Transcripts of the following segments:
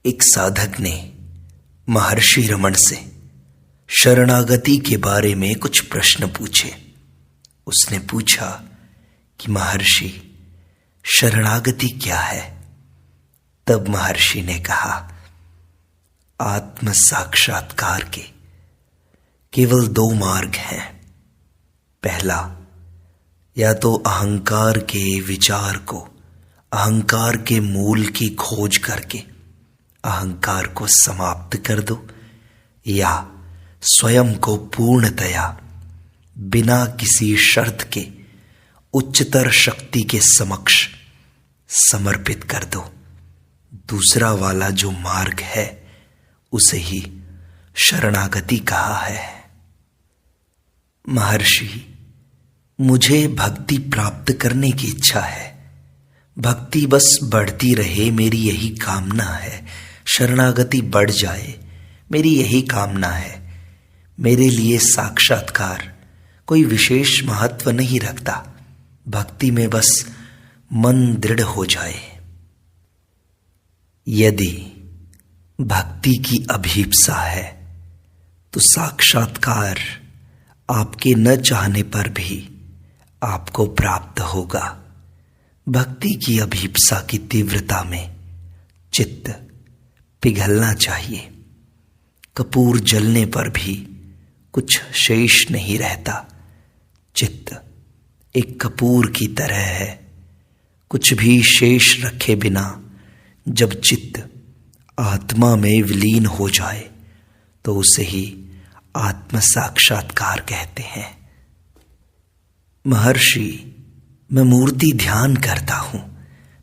एक साधक ने महर्षि रमण से शरणागति के बारे में कुछ प्रश्न पूछे। उसने पूछा कि महर्षि, शरणागति क्या है? तब महर्षि ने कहा, आत्म साक्षात्कार के केवल 2 मार्ग हैं। पहला, या तो अहंकार के विचार को अहंकार के मूल की खोज करके अहंकार को समाप्त कर दो, या स्वयं को पूर्णतया बिना किसी शर्त के उच्चतर शक्ति के समक्ष समर्पित कर दो। दूसरा वाला जो मार्ग है उसे ही शरणागति कहा है। महर्षि, मुझे भक्ति प्राप्त करने की इच्छा है। भक्ति बस बढ़ती रहे, मेरी यही कामना है। शरणागति बढ़ जाए, मेरी यही कामना है। मेरे लिए साक्षात्कार कोई विशेष महत्व नहीं रखता। भक्ति में बस मन दृढ़ हो जाए। यदि भक्ति की अभीप्सा है तो साक्षात्कार आपके न चाहने पर भी आपको प्राप्त होगा। भक्ति की अभीप्सा की तीव्रता में चित्त पिघलना चाहिए। कपूर जलने पर भी कुछ शेष नहीं रहता। चित्त एक कपूर की तरह है, कुछ भी शेष रखे बिना जब चित्त आत्मा में विलीन हो जाए तो उसे ही आत्म साक्षात्कार कहते हैं। महर्षि, मैं मूर्ति ध्यान करता हूं।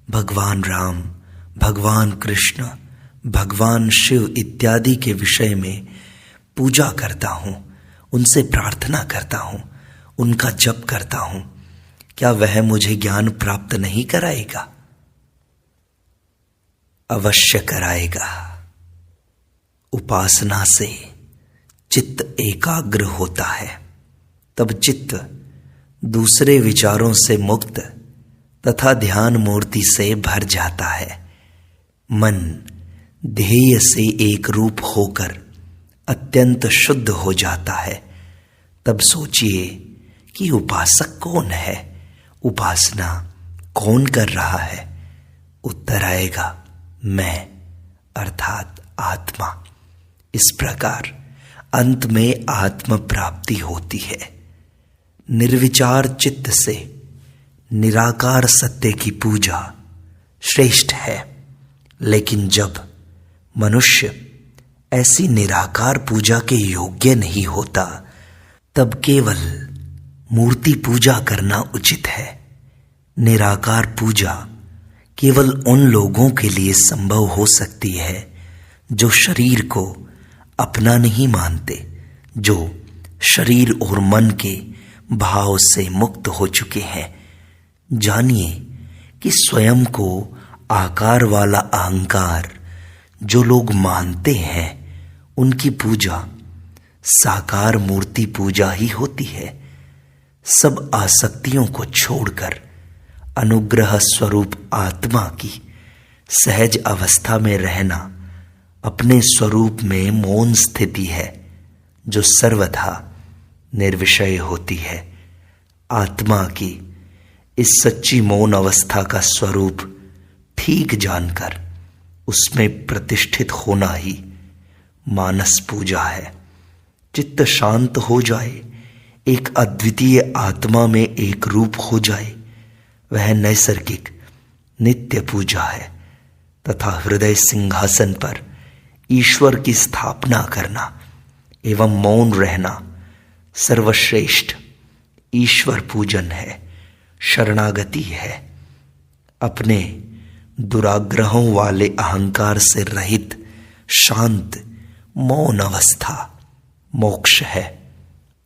भगवान राम, भगवान कृष्ण, भगवान शिव इत्यादि के विषय में पूजा करता हूं, उनसे प्रार्थना करता हूं, उनका जप करता हूं। क्या वह मुझे ज्ञान प्राप्त नहीं कराएगा? अवश्य कराएगा। उपासना से चित्त एकाग्र होता है, तब चित्त दूसरे विचारों से मुक्त तथा ध्यान मूर्ति से भर जाता है। मन ध्येय से एक रूप होकर अत्यंत शुद्ध हो जाता है। तब सोचिए कि उपासक कौन है, उपासना कौन कर रहा है? उत्तर आएगा, मैं अर्थात आत्मा। इस प्रकार अंत में आत्म प्राप्ति होती है। निर्विचार चित्त से निराकार सत्य की पूजा श्रेष्ठ है। लेकिन जब मनुष्य ऐसी निराकार पूजा के योग्य नहीं होता, तब केवल मूर्ति पूजा करना उचित है। निराकार पूजा केवल उन लोगों के लिए संभव हो सकती है जो शरीर को अपना नहीं मानते, जो शरीर और मन के भाव से मुक्त हो चुके हैं। जानिए कि स्वयं को आकार वाला अहंकार जो लोग मानते हैं, उनकी पूजा साकार मूर्ति पूजा ही होती है। सब आसक्तियों को छोड़कर अनुग्रह स्वरूप आत्मा की सहज अवस्था में रहना अपने स्वरूप में मौन स्थिति है, जो सर्वथा निर्विषय होती है। आत्मा की इस सच्ची मौन अवस्था का स्वरूप ठीक जानकर उसमें प्रतिष्ठित होना ही मानस पूजा है। चित्त शांत हो जाए, एक अद्वितीय आत्मा में एक रूप हो जाए, वह नैसर्गिक नित्य पूजा है। तथा हृदय सिंहासन पर ईश्वर की स्थापना करना एवं मौन रहना सर्वश्रेष्ठ ईश्वर पूजन है, शरणागति है। अपने दुराग्रहों वाले अहंकार से रहित शांत मौन अवस्था मोक्ष है।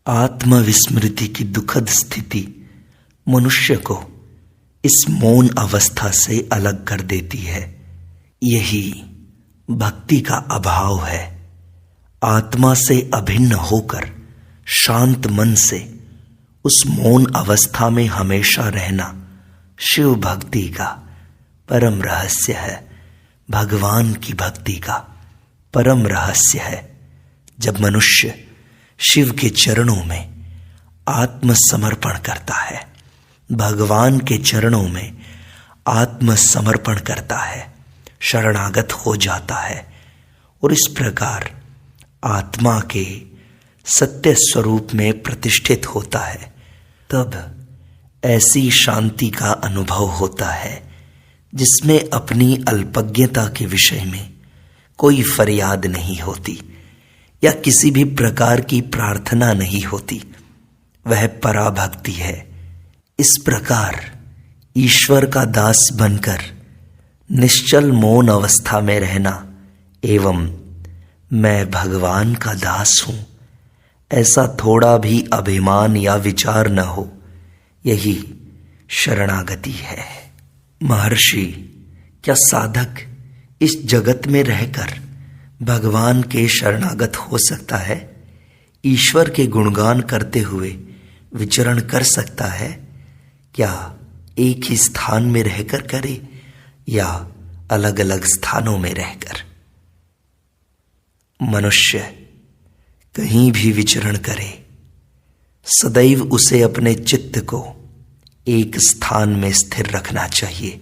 आत्मविस्मृति की दुखद स्थिति मनुष्य को इस मौन अवस्था से अलग कर देती है। यही भक्ति का अभाव है। आत्मा से अभिन्न होकर शांत मन से उस मौन अवस्था में हमेशा रहना शिव भक्ति का परम रहस्य है, भगवान की भक्ति का परम रहस्य है। जब मनुष्य शिव के चरणों में आत्मसमर्पण करता है, भगवान के चरणों में आत्मसमर्पण करता है, शरणागत हो जाता है और इस प्रकार आत्मा के सत्य स्वरूप में प्रतिष्ठित होता है, तब ऐसी शांति का अनुभव होता है जिसमें अपनी अल्पज्ञता के विषय में कोई फरियाद नहीं होती या किसी भी प्रकार की प्रार्थना नहीं होती। वह पराभक्ति है। इस प्रकार ईश्वर का दास बनकर निश्चल मौन अवस्था में रहना एवं मैं भगवान का दास हूं, ऐसा थोड़ा भी अभिमान या विचार न हो, यही शरणागति है। महर्षि, क्या साधक इस जगत में रहकर भगवान के शरणागत हो सकता है? ईश्वर के गुणगान करते हुए विचरण कर सकता है? क्या एक ही स्थान में रहकर करे या अलग अलग स्थानों में रहकर? मनुष्य कहीं भी विचरण करे, सदैव उसे अपने चित्त को एक स्थान में स्थिर रखना चाहिए।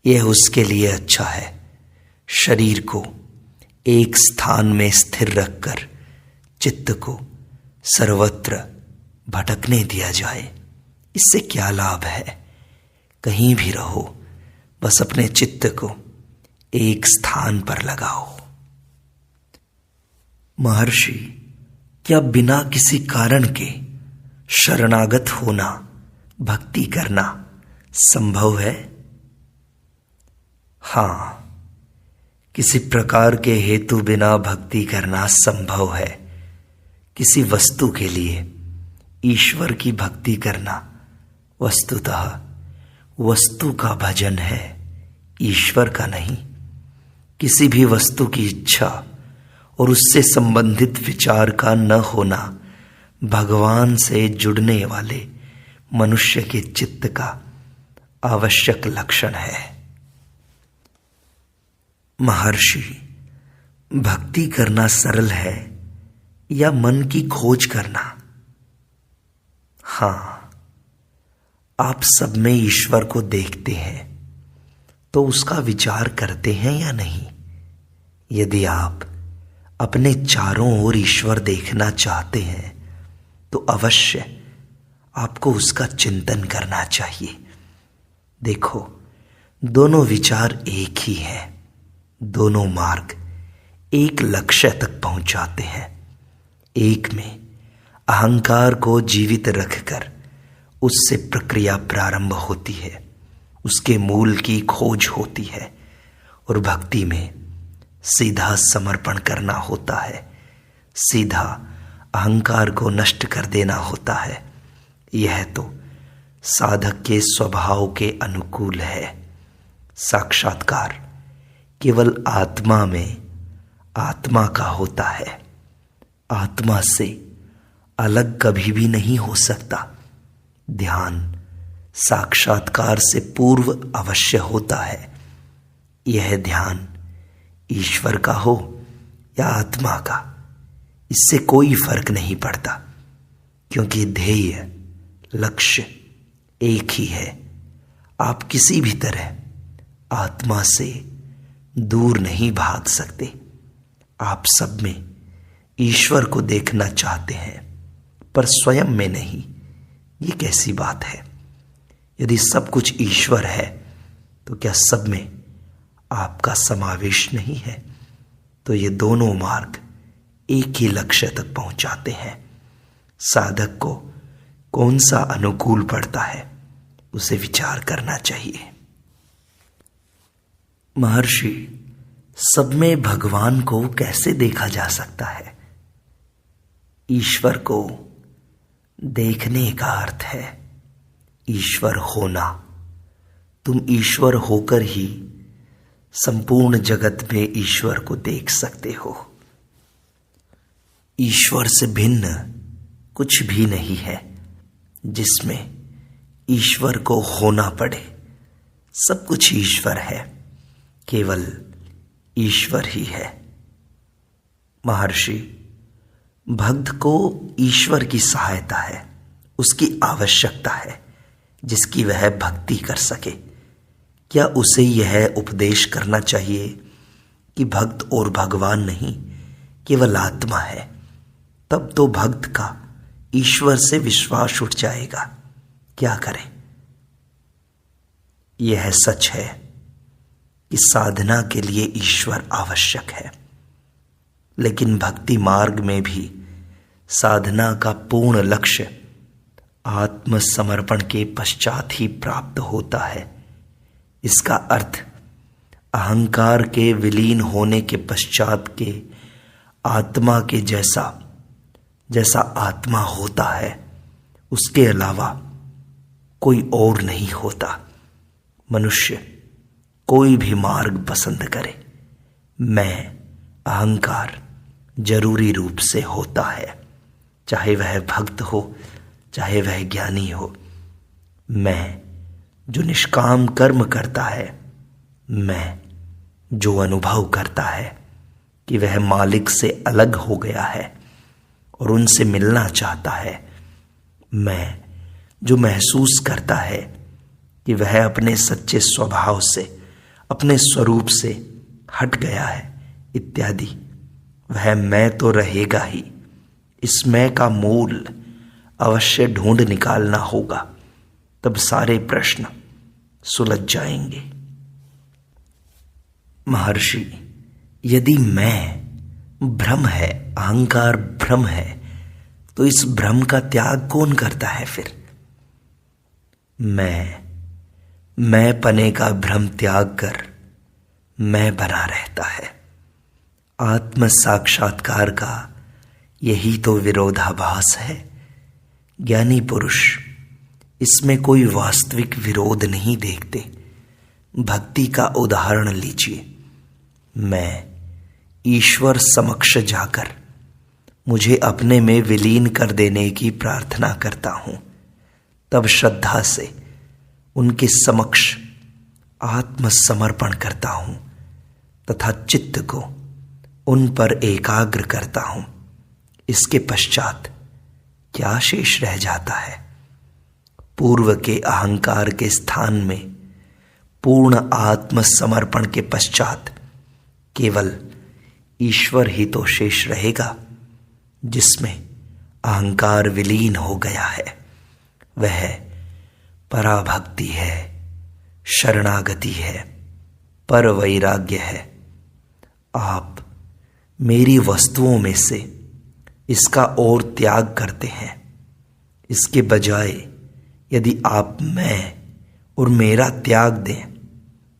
यह उसके लिए अच्छा है। शरीर को एक स्थान में स्थिर रखकर चित्त को सर्वत्र भटकने दिया जाए, इससे क्या लाभ है? कहीं भी रहो, बस अपने चित्त को एक स्थान पर लगाओ। महर्षि, क्या बिना किसी कारण के शरणागत होना, भक्ति करना संभव है? हाँ, किसी प्रकार के हेतु बिना भक्ति करना संभव है। किसी वस्तु के लिए ईश्वर की भक्ति करना वस्तुतः वस्तु का भजन है, ईश्वर का नहीं। किसी भी वस्तु की इच्छा और उससे संबंधित विचार का न होना भगवान से जुड़ने वाले मनुष्य के चित्त का आवश्यक लक्षण है। महर्षि, भक्ति करना सरल है या मन की खोज करना? हाँ, आप सब में ईश्वर को देखते हैं तो उसका विचार करते हैं या नहीं? यदि आप अपने चारों ओर ईश्वर देखना चाहते हैं तो अवश्य आपको उसका चिंतन करना चाहिए। देखो, दोनों विचार एक ही हैं, दोनों मार्ग एक लक्ष्य तक पहुंचाते हैं। एक में अहंकार को जीवित रखकर उससे प्रक्रिया प्रारंभ होती है, उसके मूल की खोज होती है, और भक्ति में सीधा समर्पण करना होता है, सीधा अहंकार को नष्ट कर देना होता है। यह तो साधक के स्वभाव के अनुकूल है। साक्षात्कार केवल आत्मा में आत्मा का होता है, आत्मा से अलग कभी भी नहीं हो सकता। ध्यान साक्षात्कार से पूर्व अवश्य होता है। यह ध्यान ईश्वर का हो या आत्मा का, इससे कोई फर्क नहीं पड़ता, क्योंकि ध्येय लक्ष्य एक ही है। आप किसी भी तरह आत्मा से दूर नहीं भाग सकते। आप सब में ईश्वर को देखना चाहते हैं, पर स्वयं में नहीं। ये कैसी बात है? यदि सब कुछ ईश्वर है तो क्या सब में आपका समावेश नहीं है? तो ये दोनों मार्ग एक ही लक्ष्य तक पहुंचाते हैं। साधक को कौन सा अनुकूल पड़ता है, उसे विचार करना चाहिए। महर्षि, सब में भगवान को कैसे देखा जा सकता है? ईश्वर को देखने का अर्थ है ईश्वर होना। तुम ईश्वर होकर ही संपूर्ण जगत में ईश्वर को देख सकते हो। ईश्वर से भिन्न कुछ भी नहीं है जिसमें ईश्वर को होना पड़े। सब कुछ ईश्वर है केवल ईश्वर ही है। महर्षि, भक्त को ईश्वर की सहायता है, उसकी आवश्यकता है जिसकी वह भक्ति कर सके। क्या उसे यह उपदेश करना चाहिए कि भक्त और भगवान नहीं, केवल आत्मा है? तब तो भक्त का ईश्वर से विश्वास उठ जाएगा। क्या करें? यह सच है कि साधना के लिए ईश्वर आवश्यक है, लेकिन भक्ति मार्ग में भी साधना का पूर्ण लक्ष्य आत्मसमर्पण के पश्चात ही प्राप्त होता है। इसका अर्थ अहंकार के विलीन होने के पश्चात के आत्मा के जैसा आत्मा होता है, उसके अलावा कोई और नहीं होता। मनुष्य कोई भी मार्ग पसंद करे, मैं अहंकार जरूरी रूप से होता है, चाहे वह भक्त हो चाहे वह ज्ञानी हो। मैं जो निष्काम कर्म करता है, मैं जो अनुभव करता है कि वह मालिक से अलग हो गया है और उनसे मिलना चाहता है, मैं जो महसूस करता है कि वह अपने सच्चे स्वभाव से, अपने स्वरूप से हट गया है इत्यादि, वह मैं तो रहेगा ही। इस मैं का मूल अवश्य ढूंढ निकालना होगा, तब सारे प्रश्न सुलझ जाएंगे। महर्षि, यदि मैं भ्रम है, अहंकार भ्रम है, तो इस भ्रम का त्याग कौन करता है फिर? मैं पने का भ्रम त्याग कर मैं बना रहता है। आत्म साक्षात्कार का यही तो विरोधाभास है। ज्ञानी पुरुष इसमें कोई वास्तविक विरोध नहीं देखते। भक्ति का उदाहरण लीजिए। मैं ईश्वर समक्ष जाकर मुझे अपने में विलीन कर देने की प्रार्थना करता हूं, तब श्रद्धा से उनके समक्ष आत्मसमर्पण करता हूं तथा चित्त को उन पर एकाग्र करता हूं। इसके पश्चात क्या शेष रह जाता है? पूर्व के अहंकार के स्थान में पूर्ण आत्मसमर्पण के पश्चात केवल ईश्वर ही तो शेष रहेगा, जिसमें अहंकार विलीन हो गया है। वह पराभक्ति है, शरणागति है, पर वैराग्य है। आप मेरी वस्तुओं में से इसका और त्याग करते हैं। इसके बजाय यदि आप मैं और मेरा त्याग दें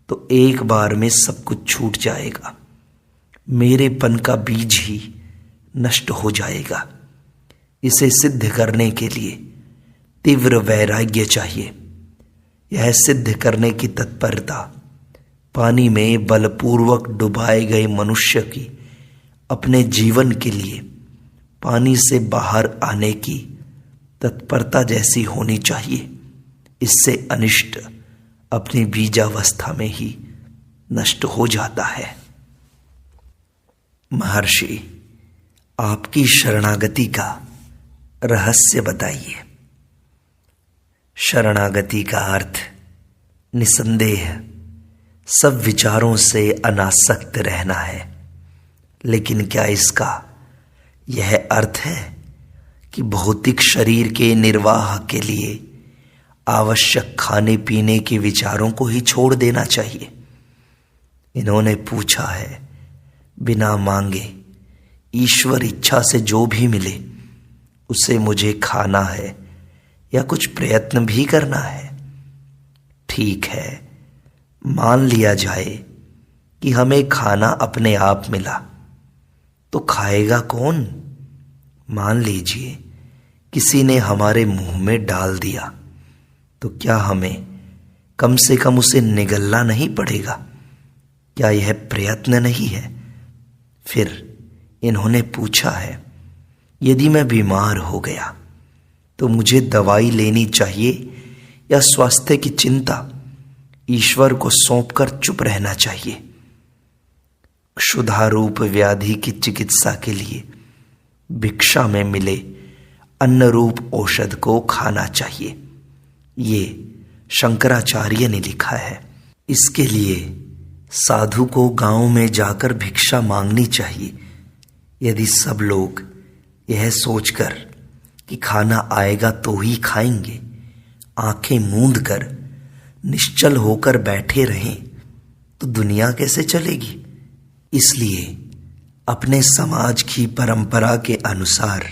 तो एक बार में सब कुछ छूट जाएगा। मेरेपन का बीज ही नष्ट हो जाएगा। इसे सिद्ध करने के लिए तीव्र वैराग्य चाहिए। यह सिद्ध करने की तत्परता पानी में बलपूर्वक डुबाए गए मनुष्य की अपने जीवन के लिए पानी से बाहर आने की तत्परता जैसी होनी चाहिए। इससे अनिष्ट अपनी बीजावस्था में ही नष्ट हो जाता है। महर्षि, आपकी शरणागति का रहस्य बताइए। शरणागति का अर्थ निसंदेह सब विचारों से अनासक्त रहना है, लेकिन क्या इसका यह अर्थ है कि भौतिक शरीर के निर्वाह के लिए आवश्यक खाने पीने के विचारों को ही छोड़ देना चाहिए? इन्होंने पूछा है, बिना मांगे ईश्वर इच्छा से जो भी मिले उसे मुझे खाना है या कुछ प्रयत्न भी करना है? ठीक है, मान लिया जाए कि हमें खाना अपने आप मिला, तो खाएगा कौन? मान लीजिए किसी ने हमारे मुंह में डाल दिया, तो क्या हमें कम से कम उसे निगलना नहीं पड़ेगा? क्या यह प्रयत्न नहीं है? फिर इन्होंने पूछा है, यदि मैं बीमार हो गया तो मुझे दवाई लेनी चाहिए या स्वास्थ्य की चिंता ईश्वर को सौंपकर चुप रहना चाहिए? क्षुधारूप व्याधि की चिकित्सा के लिए भिक्षा में मिले अन्न रूप औषध को खाना चाहिए। ये शंकराचार्य ने लिखा है। इसके लिए साधु को गांव में जाकर भिक्षा मांगनी चाहिए। यदि सब लोग यह सोचकर कि खाना आएगा तो ही खाएंगे, आंखें मूंद कर निश्चल होकर बैठे रहें तो दुनिया कैसे चलेगी। इसलिए अपने समाज की परंपरा के अनुसार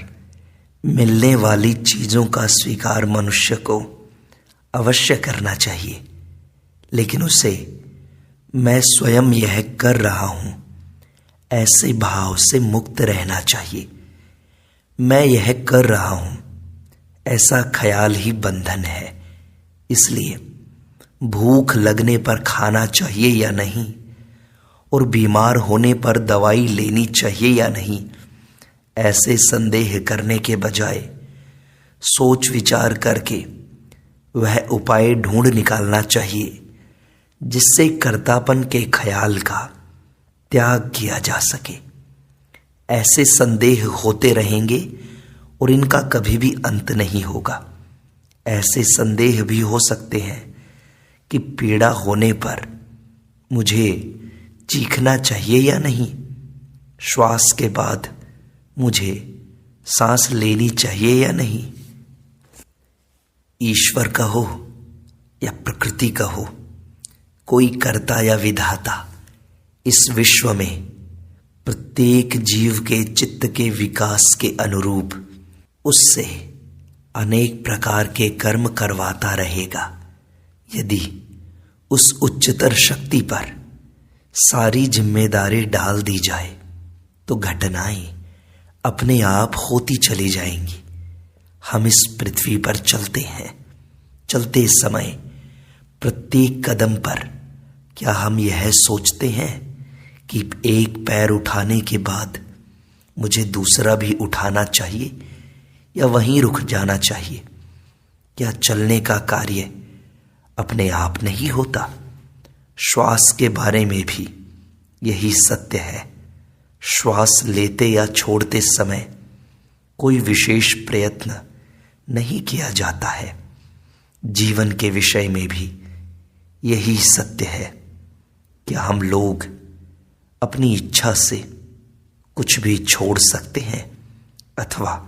मिलने वाली चीज़ों का स्वीकार मनुष्य को अवश्य करना चाहिए, लेकिन उसे मैं स्वयं यह कर रहा हूँ ऐसे भाव से मुक्त रहना चाहिए। मैं यह कर रहा हूँ ऐसा ख्याल ही बंधन है। इसलिए भूख लगने पर खाना चाहिए या नहीं, और बीमार होने पर दवाई लेनी चाहिए या नहीं, ऐसे संदेह करने के बजाय सोच विचार करके वह उपाय ढूंढ निकालना चाहिए जिससे कर्तापन के ख्याल का त्याग किया जा सके। ऐसे संदेह होते रहेंगे और इनका कभी भी अंत नहीं होगा। ऐसे संदेह भी हो सकते हैं कि पीड़ा होने पर मुझे चीखना चाहिए या नहीं, श्वास के बाद मुझे सांस लेनी चाहिए या नहीं। ईश्वर का हो या प्रकृति का हो, कोई कर्ता या विधाता इस विश्व में प्रत्येक जीव के चित्त के विकास के अनुरूप उससे अनेक प्रकार के कर्म करवाता रहेगा। यदि उस उच्चतर शक्ति पर सारी जिम्मेदारी डाल दी जाए तो घटनाएं अपने आप होती चली जाएंगी। हम इस पृथ्वी पर चलते हैं, चलते समय प्रत्येक कदम पर क्या हम यह सोचते हैं कि एक पैर उठाने के बाद मुझे दूसरा भी उठाना चाहिए या वहीं रुक जाना चाहिए? क्या चलने का कार्य अपने आप नहीं होता? श्वास के बारे में भी यही सत्य है। श्वास लेते या छोड़ते समय कोई विशेष प्रयत्न नहीं किया जाता है। जीवन के विषय में भी यही सत्य है। क्या हम लोग अपनी इच्छा से कुछ भी छोड़ सकते हैं अथवा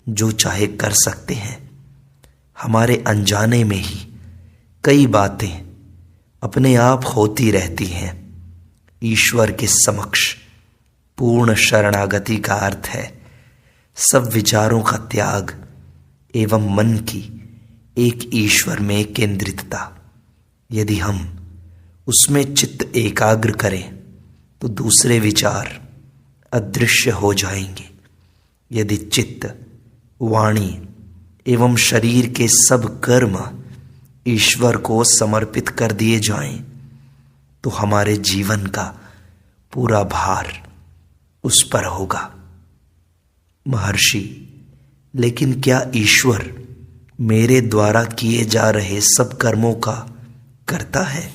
जो चाहे कर सकते हैं? हमारे अनजाने में ही कई बातें अपने आप होती रहती हैं। ईश्वर के समक्ष पूर्ण शरणागति का अर्थ है सब विचारों का त्याग एवं मन की एक ईश्वर में केंद्रितता। यदि हम उसमें चित्त एकाग्र करें तो दूसरे विचार अदृश्य हो जाएंगे। यदि चित्त, वाणी एवं शरीर के सब कर्म ईश्वर को समर्पित कर दिए जाएं तो हमारे जीवन का पूरा भार उस पर होगा। महर्षि, लेकिन क्या ईश्वर मेरे द्वारा किए जा रहे सब कर्मों का करता है?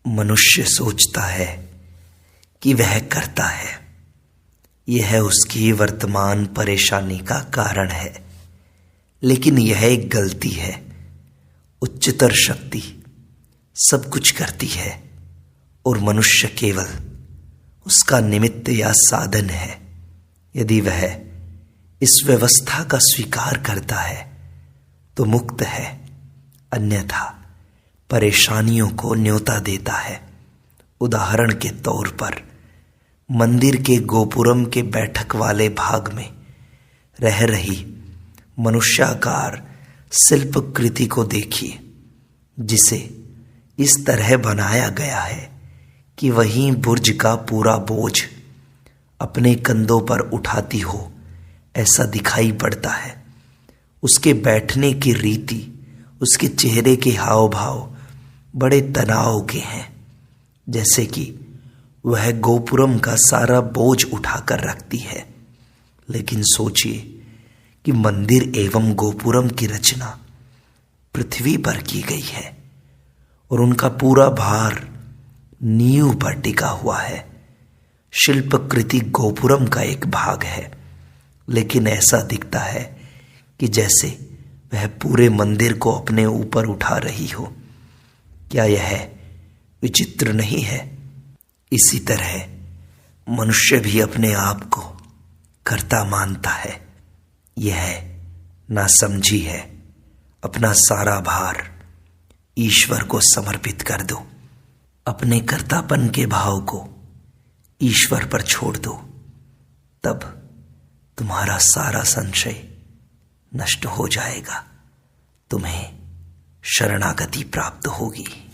मनुष्य सोचता है कि वह करता है। यह उसकी वर्तमान परेशानी का कारण है, लेकिन यह एक गलती है। उच्चतर शक्ति सब कुछ करती है और मनुष्य केवल उसका निमित्त या साधन है। यदि वह इस व्यवस्था का स्वीकार करता है तो मुक्त है, अन्यथा परेशानियों को न्योता देता है। उदाहरण के तौर पर मंदिर के गोपुरम के बैठक वाले भाग में रह रही मनुष्याकार शिल्प कृति को देखिए, जिसे इस तरह बनाया गया है कि वहीं बुर्ज का पूरा बोझ अपने कंधों पर उठाती हो ऐसा दिखाई पड़ता है। उसके बैठने की रीति, उसके चेहरे के हाव भाव बड़े तनाव के हैं, जैसे कि वह गोपुरम का सारा बोझ उठाकर रखती है। लेकिन सोचिए कि मंदिर एवं गोपुरम की रचना पृथ्वी पर की गई है और उनका पूरा भार नींव पर टिका हुआ है। शिल्पकृति गोपुरम का एक भाग है, लेकिन ऐसा दिखता है कि जैसे वह पूरे मंदिर को अपने ऊपर उठा रही हो। क्या यह विचित्र नहीं है? इसी तरह मनुष्य भी अपने आप को कर्ता मानता है। यह नासमझी है। अपना सारा भार ईश्वर को समर्पित कर दो। अपने कर्तापन के भाव को ईश्वर पर छोड़ दो, तब तुम्हारा सारा संशय नष्ट हो जाएगा। तुम्हें शरणागति प्राप्त होगी।